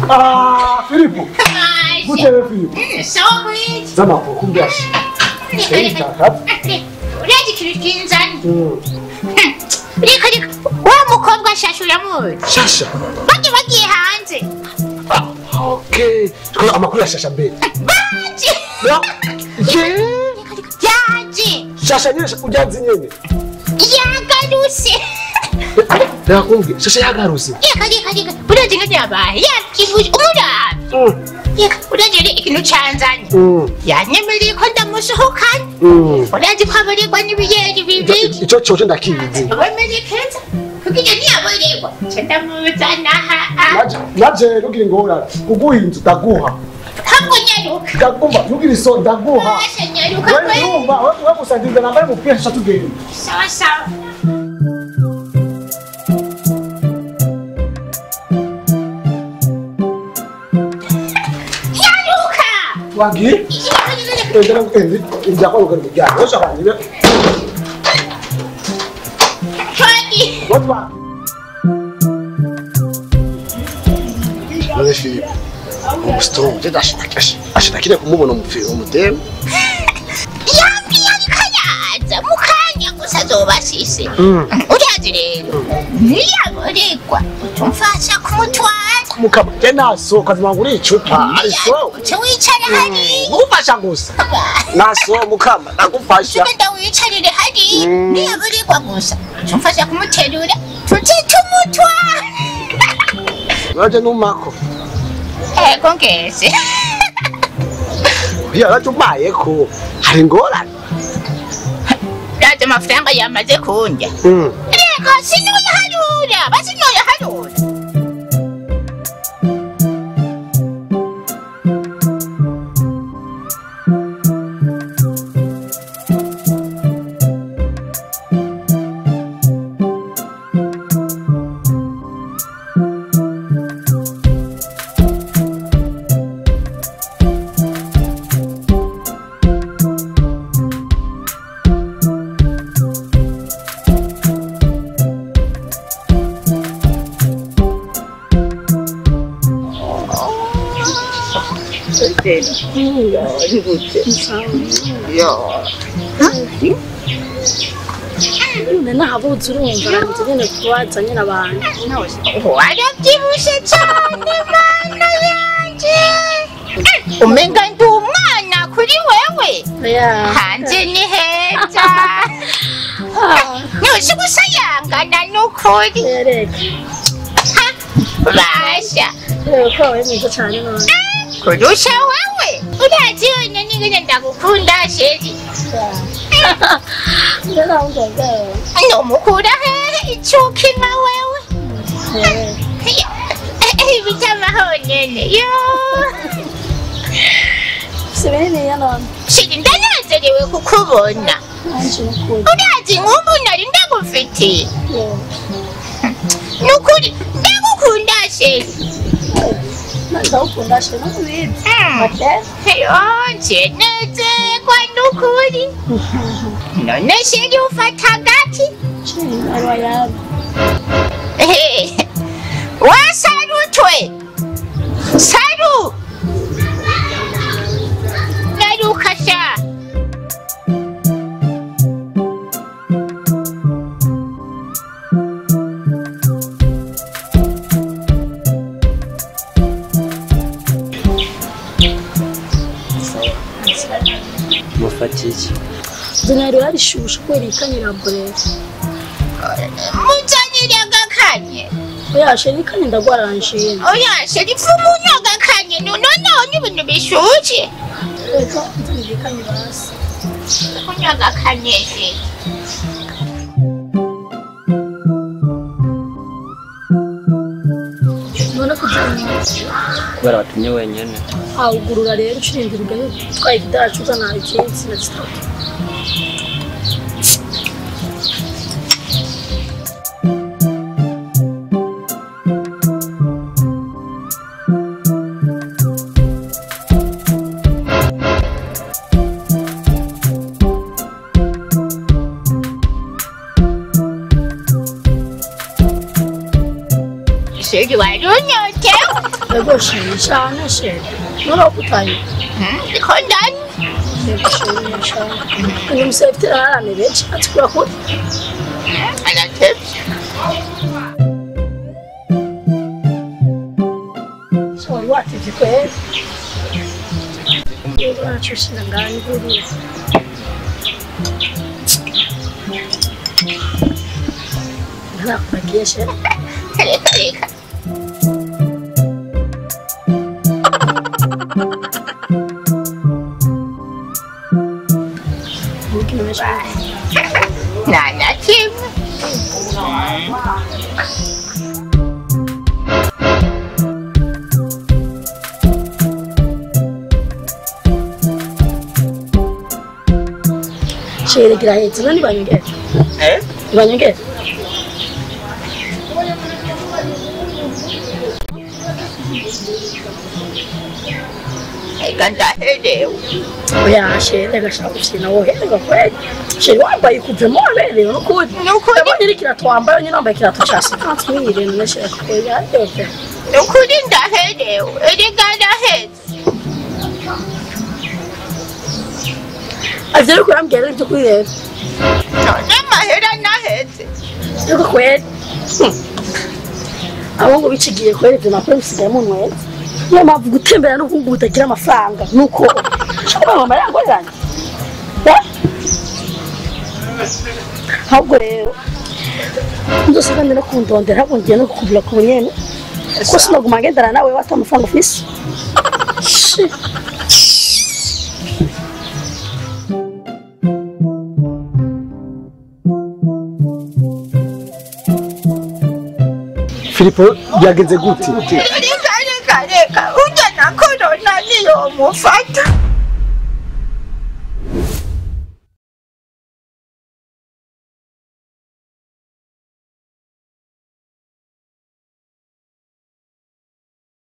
Ah, Filipo. Gute Filipo. Sawa kweli. Zama kukumbia shi. Uraje kirukinzani. Reka wa mukobwa shashu yamuye. Shasha. Bagiye hanze. Okay. Tukora amakuru ya Shasha mbere. Baje. Yaje. Shasha nyine ujanze nyene. Yagaruse. Ndakumbye Shasha yagaruse. Reka. Uraje ngene yabaye. Yakivuje umuraba. Uraje ikintu canzanye. Yanyemereye ko ndamusohokana. Uraje kwabarirwa n'ibiyeri bibi. Ico cyo ndakizi. Wemeye kenza. Kugira niyabarirwa. Cendamuzana ha. Naje rugira ingora. Kuguhinza ndaguha. Hango nyaruka. Ndakumva rugira iso ndaguha. Nyaruka. Wewe gusangiza nambaye mupira Shasha tugende. Sawa. Wagi? Inja kwa lukari mujani. Osha kwa njibe. Wagi. What wa? Mwane Filipo. Strong. Jeda ashitakire kumubona umutemu. Yambi kayaza. Mukanya gusa zobasise. Urazi rero. Niyabarirwa. Tumfasha kumutwara. Mukaba kenaso kazima nguri icupa. Ariso. Wicara hari. Mufasha gusa. Naso mukama nakufasha. Sibenda wicarire hari. Niyabarirwa gusa. Tumfasha kumuterura. Tuzitumutwara. Waje numako. Ego ngeze. Yarajumaye ko. Hari ngorane. Raje amafaranga yamaze kundya. Reka sinoyaharura. Basinoyaharura. nahabutse urumva nzigene kuwazanye n'abantu warabyibushe cyane mana yanje umenga ndi umwana kuri wewe hanze ni heza ntuzi gusayangana n'ukuri basha ko wawe mwiza cyane none kurusha wewe urazi wene ningene ndagukunda sheri nomukura hehe icuki nka wewe ibitamaho nyene yo sibiriya none sheri ndanezerewe kukubona urazi nk'ubu nari ndagufitiye nukuri ndagukunda sheri ndagukunda sheri nubizi yonje nezerwa nukuri none sheri ufata agati wasarutwe saru narukasha mufatiki zinari yarishusha kweri ikanyira burere muzanire agakanye oya sheri kanye ndagwaranje oya sheri fumunyo agakanye noneho n'ibintu bishuje reka nzanire kanye basi fumunyo agakanye sheri none kujana kubera batumye wenyene awugurura rero ushirindira ugane twaye kidacu uzana ikinsi na stop Uri warunyotewe? Yego sheri cyane sheri. Nurabutaye. Ndiko ndani. Yego sheri cyane. Ni musefite arane benshi atikura ko. Anatevye. Sorry watevye kweli. Yego nachushina ngani buri. Nakupakia sheri. Reka. Nana Kim. Sheri kirahetse nani banyongera. Banyongera. Kandaherewe. Oya sheri gashaka gusina woherwa kweli. Sheri wambaye kuvemo aberewe n'ukuri. N'ukuri. Nyiri kiratwambaye nyine nambaye kirato cha 50,000 n'ashaka koya yote. N'ukuri ndaherewe. Erega ndahetse. Azere ko yambwira ibyo kwireba. None mahera nahetse. Yuko kweli. Abo ngo bicigiye kweli byo nakora bisigaye mu nwe. Niyo mpamvu gutembera no kungutagira amafaranga nuko shaka mama yangoranye. Ahubwo rero ndosanga ndina kundondera ahubwo ngiye no kukubira ku nyene ko sinaguma ngendana nawe wata amafaranga ufise. Filipo yagenze gute? Reka. Ujya na corona niyo mufata.